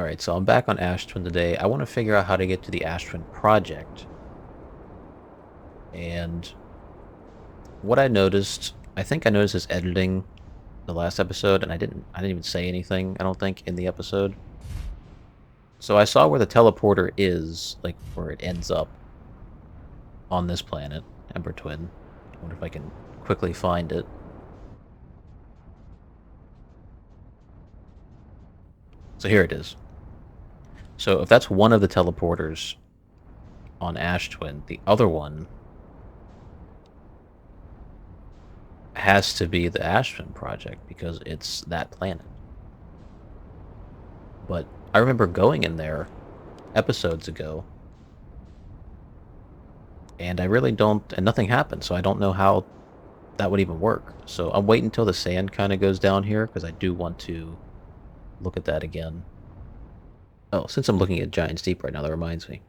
Alright, so I'm back on Ash Twin today. I want to figure out how to get to the Ash Twin project. And what I noticed, I think I noticed this editing the last episode, and I didn't even say anything, I don't think, in the episode. So I saw where the teleporter is, like where it ends up on this planet, Ember Twin. I wonder if I can quickly find it. So here it is. So if that's one of the teleporters on Ash Twin, the other one has to be the Ash Twin project because it's that planet. But I remember going in there episodes ago, and I really don't, and nothing happened, so I don't know how that would even work. So I'm waiting until the sand kind of goes down here, because I do want to look at that again. Oh, since I'm looking at Giant's Deep right now, that reminds me.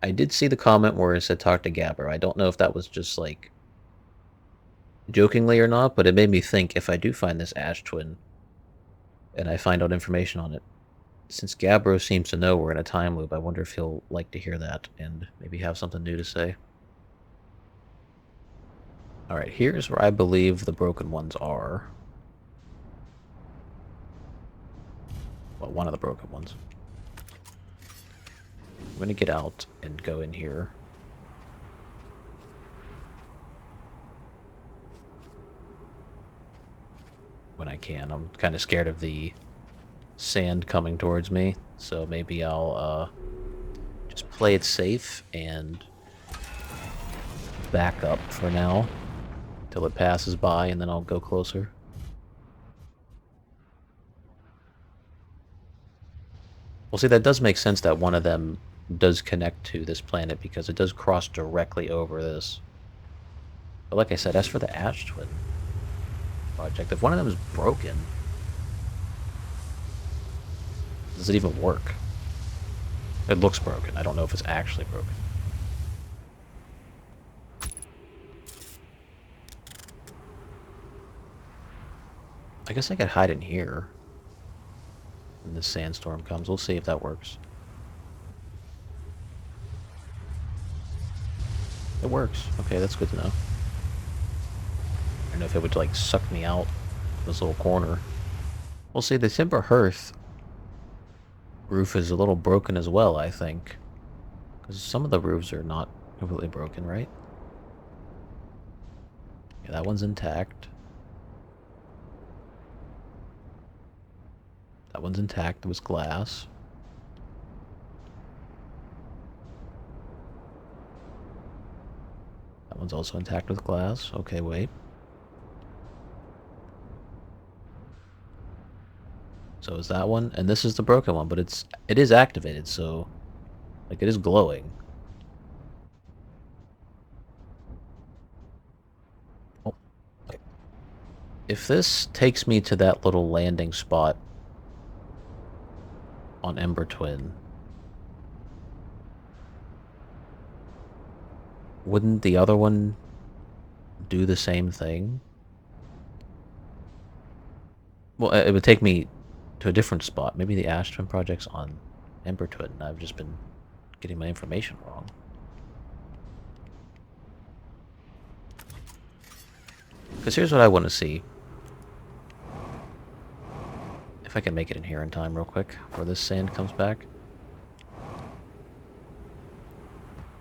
I did see the comment where it said talk to Gabro. I don't know if that was just, like, jokingly or not, but it made me think if I do find this Ash Twin, and I find out information on it, since Gabro seems to know we're in a time loop, I wonder if he'll like to hear that and maybe have something new to say. Alright, here's where I believe the broken ones are. Well, one of the broken ones. I'm gonna get out and go in here. When I can. I'm kind of scared of the sand coming towards me, so maybe I'll just play it safe and back up for now till it passes by, and then I'll go closer. Well, see, that does make sense that one of them does connect to this planet because it does cross directly over this. But like I said, as for the Ash Twin project, if one of them is broken, does it even work? It looks broken. I don't know if it's actually broken. I guess I could hide in here when the sandstorm comes. We'll see if that works. It works. Okay, that's good to know. I don't know if it would, like, suck me out this little corner. We'll see, the Timber Hearth roof is a little broken as well, I think. Because some of the roofs are not completely broken, right? Yeah, that one's intact. That one's intact. It was glass. That one's also intact with glass. Okay, wait. So is that one, and this is the broken one, but it is activated, so like it is glowing. Oh, okay. If this takes me to that little landing spot on Ember Twin, wouldn't the other one do the same thing? Well, it would take me to a different spot. Maybe the Ash Twin project's on Ember Twin. I've just been getting my information wrong. Because here's what I want to see. If I can make it in here in time real quick, before this sand comes back.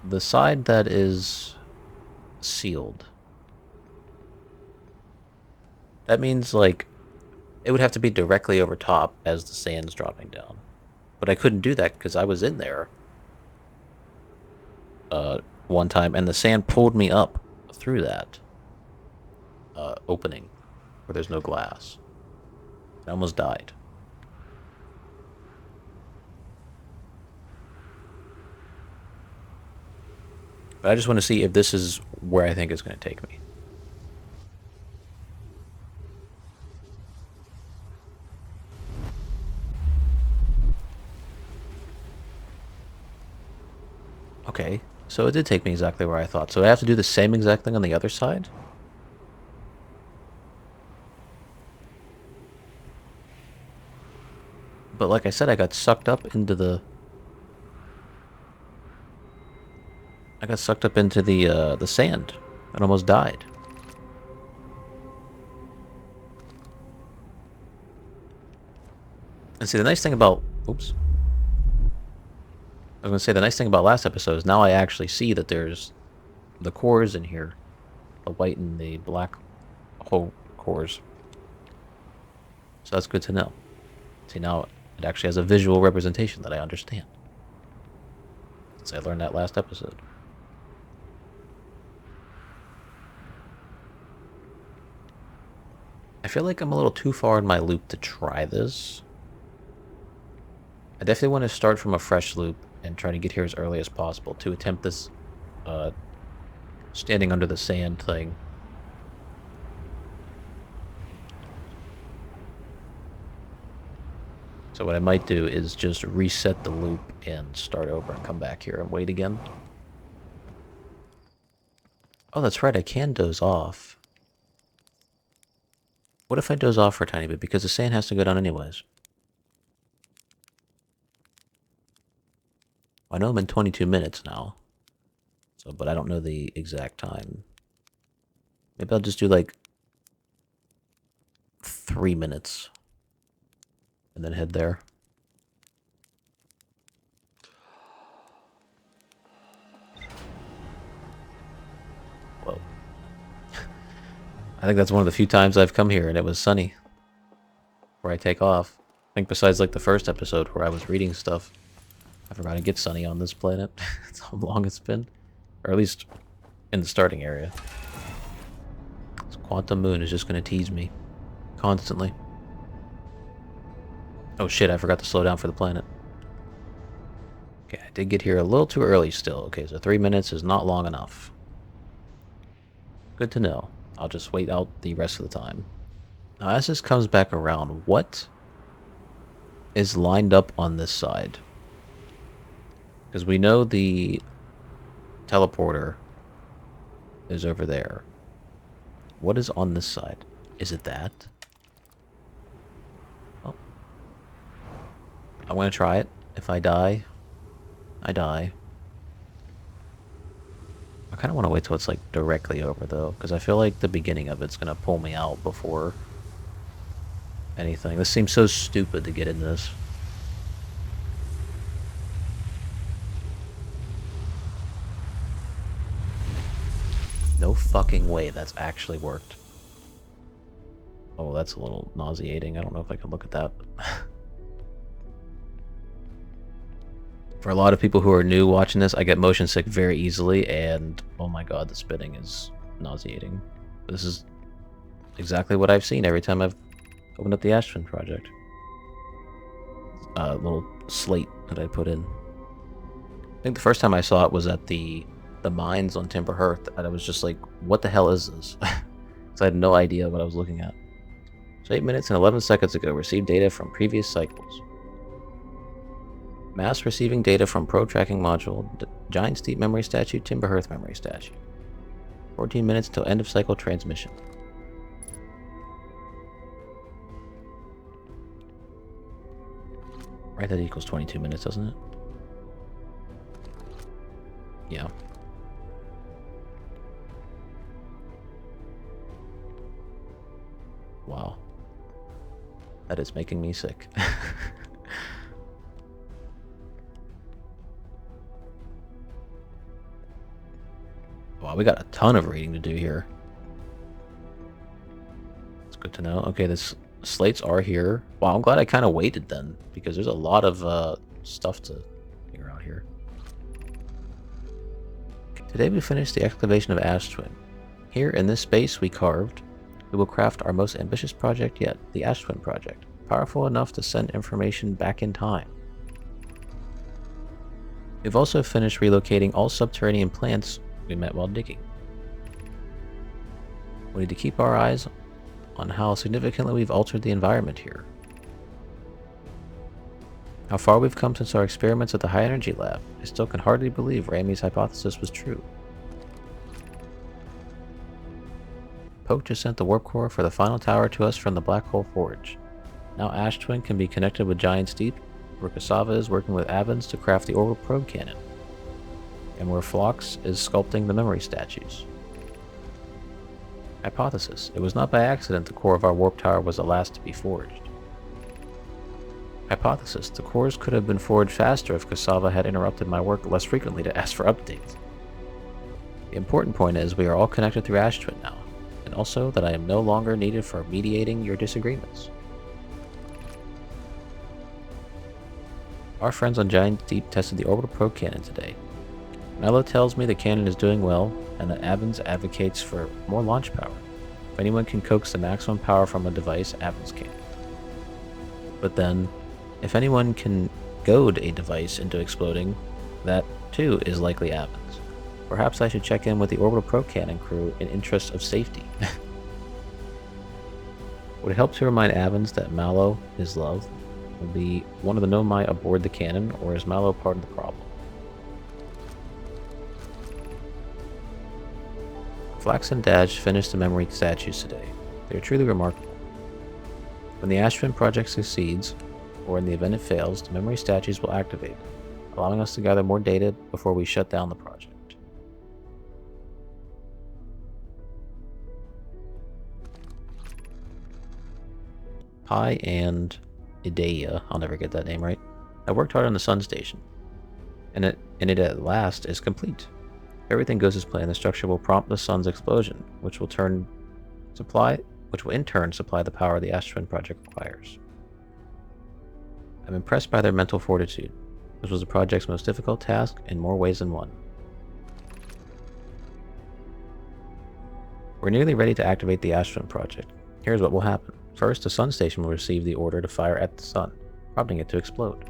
The side that is sealed. That means, like, it would have to be directly over top as the sand's dropping down. But I couldn't do that because I was in there one time, and the sand pulled me up through that opening where there's no glass. I almost died. But I just want to see if this is where I think it's going to take me. Okay, so it did take me exactly where I thought. So I have to do the same exact thing on the other side? But like I said, I got sucked up into the... the sand. And almost died. And see, the nice thing about... Oops. I was going to say, the nice thing about last episode is now I actually see that there's the cores in here. The white and the black hole cores. So that's good to know. See, now it actually has a visual representation that I understand. Since I learned that last episode. I feel like I'm a little too far in my loop to try this. I definitely want to start from a fresh loop and try to get here as early as possible to attempt this standing under the sand thing. So what I might do is just reset the loop and start over and come back here and wait again. Oh, that's right, I can doze off. What if I doze off for a tiny bit? Because the sand has to go down anyways. I know I'm in 22 minutes now. So, but I don't know the exact time. Maybe I'll just do like 3 minutes. And then head there. Whoa. I think that's one of the few times I've come here and it was sunny. Where I take off. I think besides like the first episode where I was reading stuff. I forgot to get sunny on this planet. That's how long it's been. Or at least in the starting area. This quantum moon is just going to tease me. Constantly. Oh shit, I forgot to slow down for the planet. Okay, I did get here a little too early still. Okay, so 3 minutes is not long enough. Good to know. I'll just wait out the rest of the time. Now as this comes back around, what is lined up on this side? Because we know the teleporter is over there. What is on this side? Is it that? Oh. I'm going to try it. If I die, I die. I kind of want to wait till it's like directly over though, because I feel like the beginning of it's going to pull me out before anything. This seems so stupid to get in this. No fucking way that's actually worked. Oh, that's a little nauseating. I don't know if I can look at that. For a lot of people who are new watching this, I get motion sick very easily, and oh my god, the spinning is nauseating. This is exactly what I've seen every time I've opened up the Ashton project. Little slate that I put in. I think the first time I saw it was at the mines on Timber Hearth, and I was just like, what the hell is this? So I had no idea what I was looking at. So 8 minutes and 11 seconds ago, received data from previous cycles. Mass receiving data from Pro Tracking Module, Giant Steep Memory Statue, Timber Hearth Memory Statue. 14 minutes till end of cycle transmission. Right, that equals 22 minutes, doesn't it? Yeah. Wow. That is making me sick. Wow, we got a ton of reading to do here. It's good to know. Okay, the slates are here. Wow, I'm glad I kind of waited then, because there's a lot of stuff to figure out here. Today we finished the excavation of Ash Twin. Here in this space we carved, we will craft our most ambitious project yet, the Ash Twin project, powerful enough to send information back in time. We've also finished relocating all subterranean plants we met while digging. We need to keep our eyes on how significantly we've altered the environment here. How far we've come since our experiments at the High Energy Lab. I still can hardly believe Ramey's hypothesis was true. Poke just sent the warp core for the final tower to us from the Black Hole Forge. Now Ash Twin can be connected with Giant's Deep, where Cassava is working with Avens to craft the orbital probe cannon, and where Phlox is sculpting the memory statues. Hypothesis: it was not by accident the core of our warp tower was the last to be forged. Hypothesis: the cores could have been forged faster if Cassava had interrupted my work less frequently to ask for updates. The important point is we are all connected through Ash Twin now, and also that I am no longer needed for mediating your disagreements. Our friends on Giant Deep tested the orbital probe cannon today. Mello tells me the cannon is doing well, and that Avens advocates for more launch power. If anyone can coax the maximum power from a device, Avens can. But then, if anyone can goad a device into exploding, that too is likely Avens. Perhaps I should check in with the orbital probe cannon crew in interest of safety. Would it help to remind Avens that Mallow, his love, will be one of the Nomai aboard the cannon, or is Mallow part of the problem? Flax and Dash finished the memory statues today. They are truly remarkable. When the Ash Twin project succeeds, or in the event it fails, the memory statues will activate, allowing us to gather more data before we shut down the project. Pi and Ideia, I'll never get that name right, I worked hard on the Sun Station, and it at last is complete. If everything goes as planned, the structure will prompt the sun's explosion, which will in turn supply the power the Ash Twin project requires. I'm impressed by their mental fortitude. This was the project's most difficult task in more ways than one. We're nearly ready to activate the Ash Twin project. Here's what will happen. First, the Sun Station will receive the order to fire at the sun, prompting it to explode.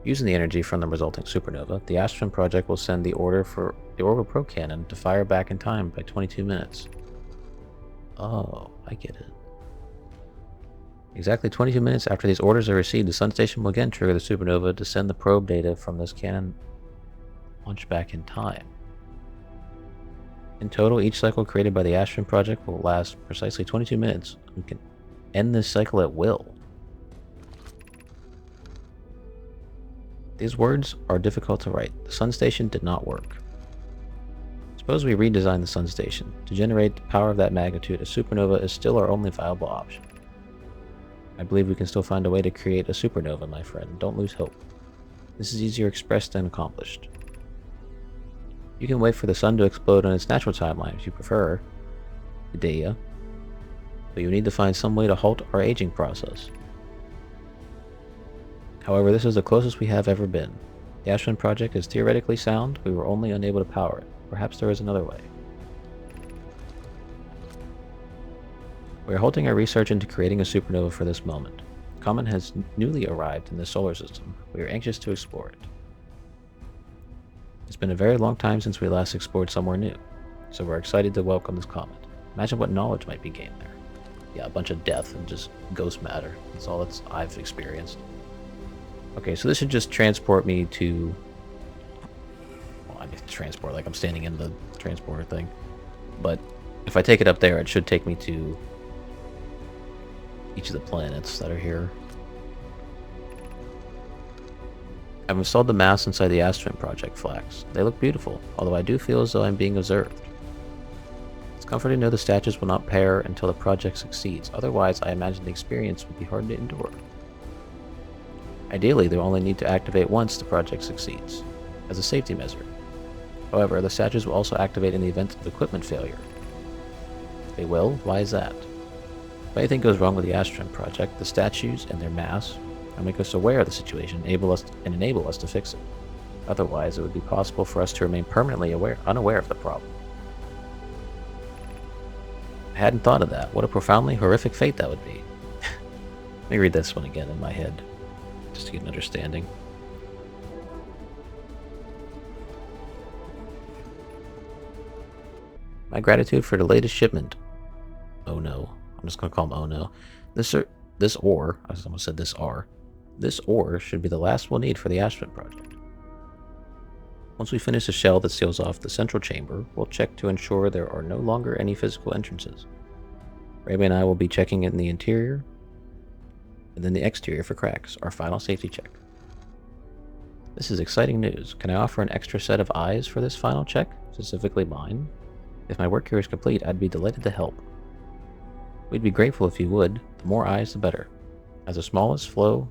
Using the energy from the resulting supernova, the Ash Twin project will send the order for the orbital probe cannon to fire back in time by 22 minutes. Oh, I get it. Exactly 22 minutes after these orders are received, the Sun Station will again trigger the supernova to send the probe data from this cannon launch back in time. In total, each cycle created by the Ash Twin project will last precisely 22 minutes. We can end this cycle at will. These words are difficult to write. The Sun Station did not work. Suppose we redesign the Sun Station. To generate power of that magnitude, a supernova is still our only viable option. I believe we can still find a way to create a supernova, my friend. Don't lose hope. This is easier expressed than accomplished. You can wait for the sun to explode on its natural timeline if you prefer, Ideia, but you need to find some way to halt our aging process. However, this is the closest we have ever been. The Ash Twin project is theoretically sound, we were only unable to power it. Perhaps there is another way. We are halting our research into creating a supernova for this moment. The comet has newly arrived in the solar system. We are anxious to explore it. It's been a very long time since we last explored somewhere new, so we're excited to welcome this comet. Imagine what knowledge might be gained there. Yeah, a bunch of death and just ghost matter. That's all I've experienced. Okay, so this should just transport me to... Well, I mean, transport, like I'm standing in the transporter thing. But if I take it up there, it should take me to each of the planets that are here. I've installed the masts inside the Ash Twin project flags. They look beautiful, although I do feel as though I'm being observed. It's comforting to know the statues will not pair until the project succeeds, otherwise I imagine the experience would be hard to endure. Ideally, they'll only need to activate once the project succeeds, as a safety measure. However, the statues will also activate in the event of equipment failure. They will? Why is that? If anything goes wrong with the Ash Twin project, the statues and their mass will make us aware of the situation and enable us to fix it. Otherwise, it would be possible for us to remain permanently unaware of the problem. I hadn't thought of that. What a profoundly horrific fate that would be. Let me read this one again in my head, just to get an understanding. My gratitude for the latest shipment. Oh no. I'm just going to call him oh no. This ore, I almost said this R. This ore should be the last we'll need for the Ash Twin project. Once we finish the shell that seals off the central chamber, we'll check to ensure there are no longer any physical entrances. Raby and I will be checking in the interior, and then the exterior for cracks, our final safety check. This is exciting news. Can I offer an extra set of eyes for this final check, specifically mine? If my work here is complete, I'd be delighted to help. We'd be grateful if you would. The more eyes, the better. As the smallest flaw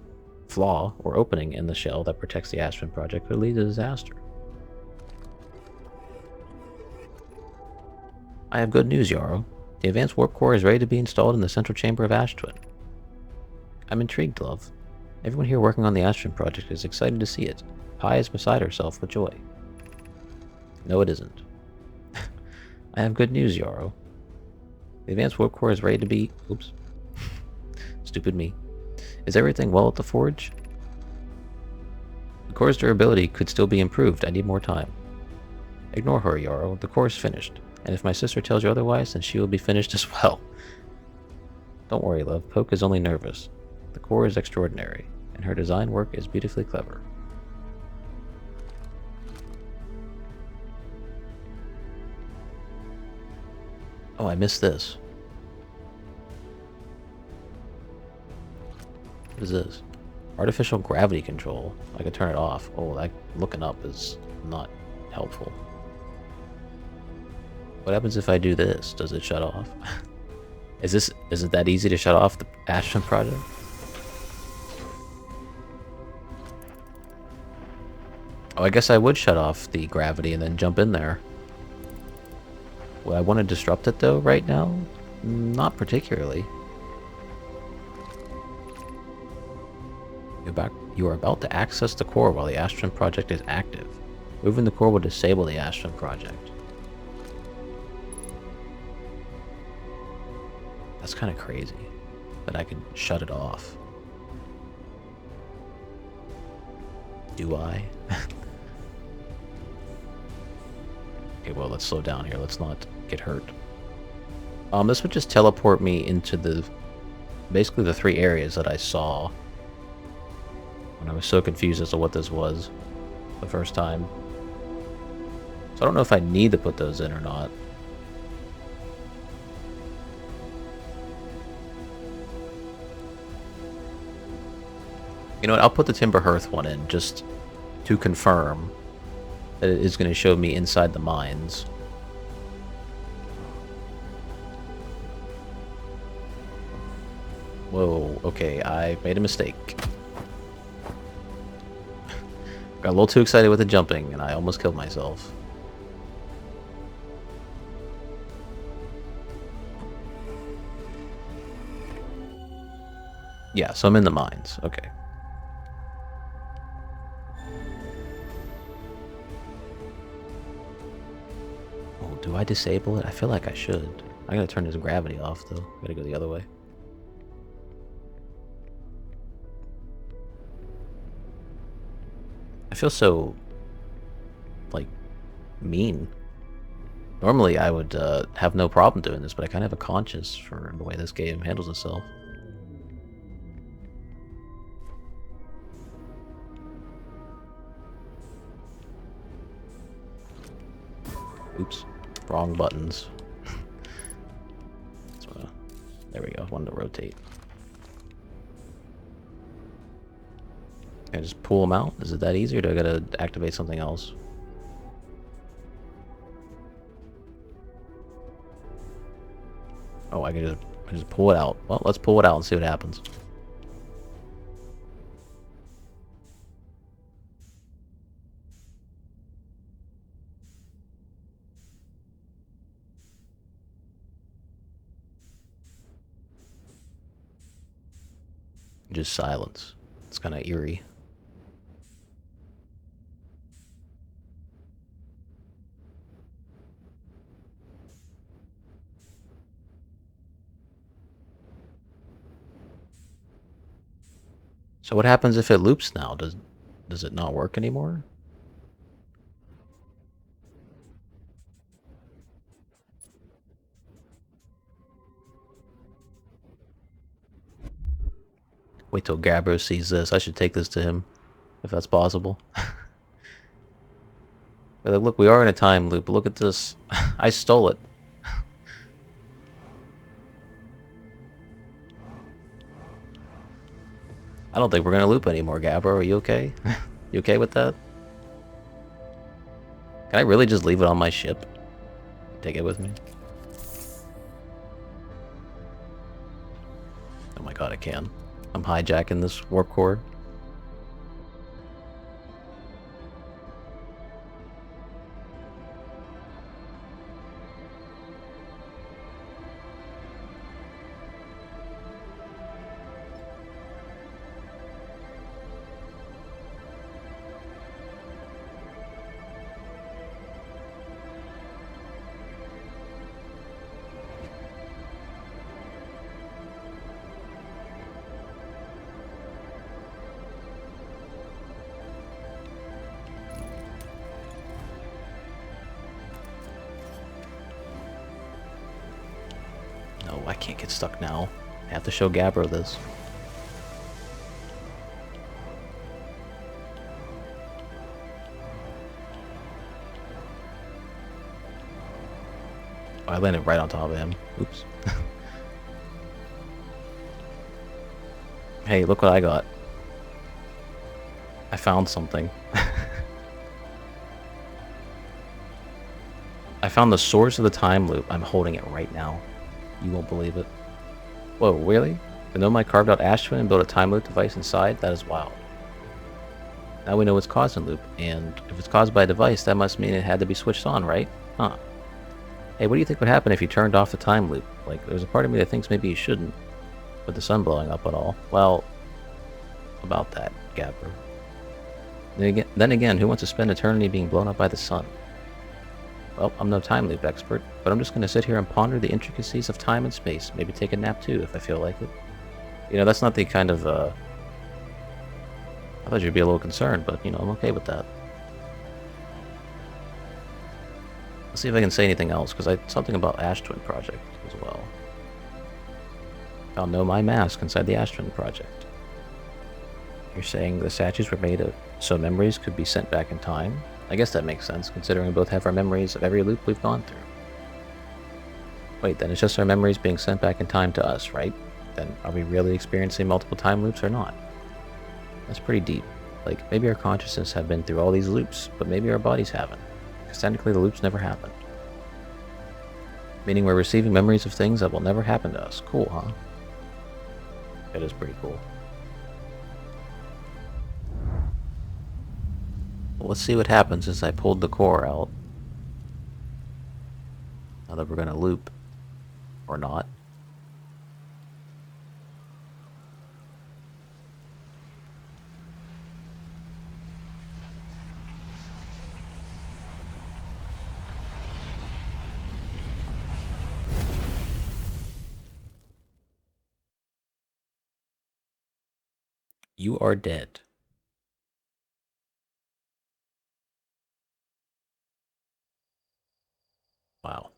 or opening in the shell that protects the Aspen project could lead to disaster. I have good news, Yarrow. The advanced warp core is ready to be installed in the central chamber of Ashtwin. I'm intrigued, love. Everyone here working on the Aspen project is excited to see it. Pi is beside herself with joy. No, it isn't. I have good news, Yarrow. The advanced warp core is ready to be... Oops. Stupid me. Is everything well at the forge? The core's durability could still be improved. I need more time. Ignore her, Yarrow. The core is finished. And if my sister tells you otherwise, then she will be finished as well. Don't worry, love. Poke is only nervous. The core is extraordinary, and her design work is beautifully clever. Oh, I missed this. What is this? Artificial gravity control. I can turn it off. Oh, that looking up is not helpful. What happens if I do this? Does it shut off? Is it that easy to shut off the Aspen project? Oh, I guess I would shut off the gravity and then jump in there. Would I want to disrupt it though right now? Not particularly. You are about to access the core while the Aspen project is active. Moving the core will disable the Aspen project. That's kind of crazy, that I can shut it off. Do I? Okay, well, let's slow down here. Let's not get hurt. This would just teleport me into basically the 3 areas that I saw when I was so confused as to what this was the first time. So I don't know if I need to put those in or not. You know what, I'll put the Timber Hearth one in just to confirm that it is going to show me inside the mines. Whoa, okay, I made a mistake. Got a little too excited with the jumping, and I almost killed myself. Yeah, so I'm in the mines. Okay. Oh, do I disable it? I feel like I should. I gotta turn this gravity off, though. I gotta go the other way. I feel so, like, mean. Normally I would have no problem doing this, but I kind of have a conscience for the way this game handles itself. Oops, wrong buttons. There we go, wanted to rotate. Can I just pull them out? Is it that easy, or do I gotta activate something else? Oh, I can just pull it out. Well, let's pull it out and see what happens. Just silence. It's kind of eerie. So what happens if it loops now? Does it not work anymore? Wait till Gabro sees this. I should take this to him, if that's possible. But look, we are in a time loop. Look at this. I stole it. I don't think we're gonna loop anymore, Gabro. Are you okay? You okay with that? Can I really just leave it on my ship? Take it with me? Oh my god, I can. I'm hijacking this warp core. No, I can't get stuck now. I have to show Gabro this. Oh, I landed right on top of him. Oops. Hey, look what I got. I found something. I found the source of the time loop. I'm holding it right now. You won't believe it. Whoa, really? The Nomai carved out Ash Twin and built a time loop device inside? That is wild. Now we know what's causing loop, and if it's caused by a device, that must mean it had to be switched on, right? Huh. Hey, what do you think would happen if you turned off the time loop? Like, there's a part of me that thinks maybe you shouldn't, with the sun blowing up and all. Well, about that, Gabro. Then again, who wants to spend eternity being blown up by the sun? Well, I'm no time loop expert, but I'm just going to sit here and ponder the intricacies of time and space. Maybe take a nap too, if I feel like it. You know, that's not the kind of, I thought you'd be a little concerned, but, you know, I'm okay with that. Let's see if I can say anything else, because something about Ash Twin Project as well. Found Nomai mask inside the Ash Twin Project. You're saying the statues were made of so memories could be sent back in time? I guess that makes sense, considering we both have our memories of every loop we've gone through. Wait, then it's just our memories being sent back in time to us, right? Then are we really experiencing multiple time loops or not? That's pretty deep. Like, maybe our consciousness have been through all these loops, but maybe our bodies haven't. Because technically the loops never happened. Meaning we're receiving memories of things that will never happen to us. Cool, huh? That is pretty cool. Well, let's see what happens as I pulled the core out. Now that we're going to loop. Or not. You are dead. Wow.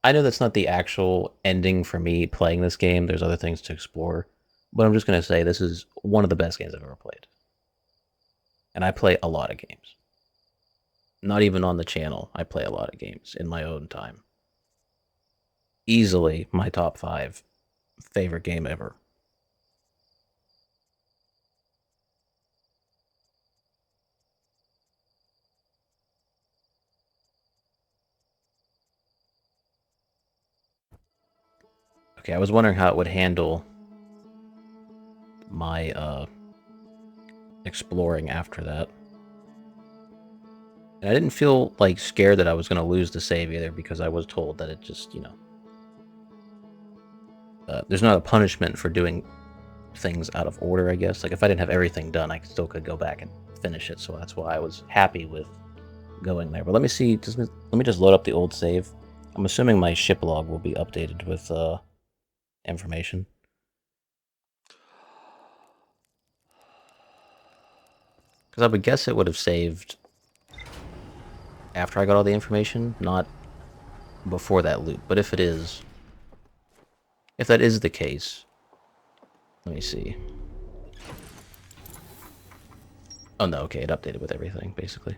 I know that's not the actual ending for me playing this game. There's other things to explore. But I'm just going to say this is one of the best games I've ever played. And I play a lot of games. Not even on the channel. I play a lot of games in my own time. Easily my top 5 favorite game ever. Okay, I was wondering how it would handle my exploring after that. And I didn't feel like scared that I was going to lose the save either, because I was told that it just, you know, there's not a punishment for doing things out of order, I guess. Like, if I didn't have everything done, I still could go back and finish it, so that's why I was happy with going there. But let me see, let me just load up the old save. I'm assuming my ship log will be updated with information. Because I would guess it would have saved after I got all the information, not before that loop. But if it is, if that is the case, let me see. Oh no, okay, it updated with everything, basically.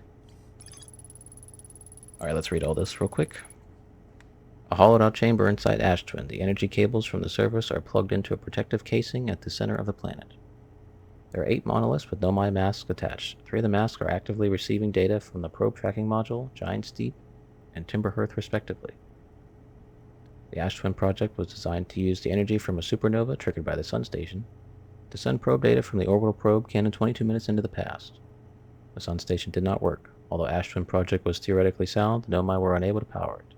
Alright, let's read all this real quick. A hollowed-out chamber inside Ash Twin. The energy cables from the surface are plugged into a protective casing at the center of the planet. There are 8 monoliths with Nomai masks attached. 3 of the masks are actively receiving data from the probe tracking module, Giant Steep, and Timber Hearth respectively. The Ash Twin project was designed to use the energy from a supernova triggered by the Sun Station to send probe data from the orbital probe cannon 22 minutes into the past. The Sun Station did not work. Although Ash Twin project was theoretically sound, the Nomai were unable to power it.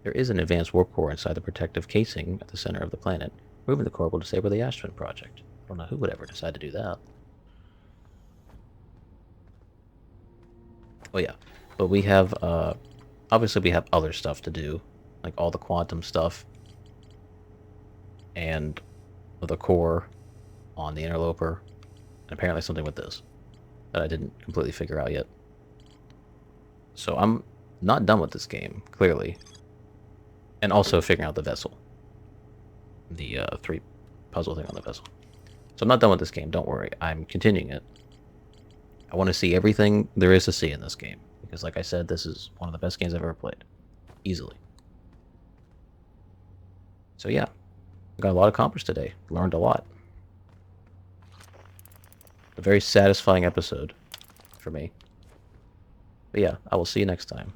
There is an advanced warp core inside the protective casing at the center of the planet. Removing the core will disable the Ash Twin project. I don't know who would ever decide to do that. Oh yeah, but we have, obviously we have other stuff to do, like all the quantum stuff, and the core on the interloper, and apparently something with this that I didn't completely figure out yet. So I'm not done with this game, clearly. And also figuring out the vessel. The 3 puzzle thing on the vessel. So I'm not done with this game, don't worry. I'm continuing it. I want to see everything there is to see in this game. Because like I said, this is one of the best games I've ever played. Easily. So yeah, I got a lot accomplished today. Learned a lot. A very satisfying episode for me. But yeah, I will see you next time.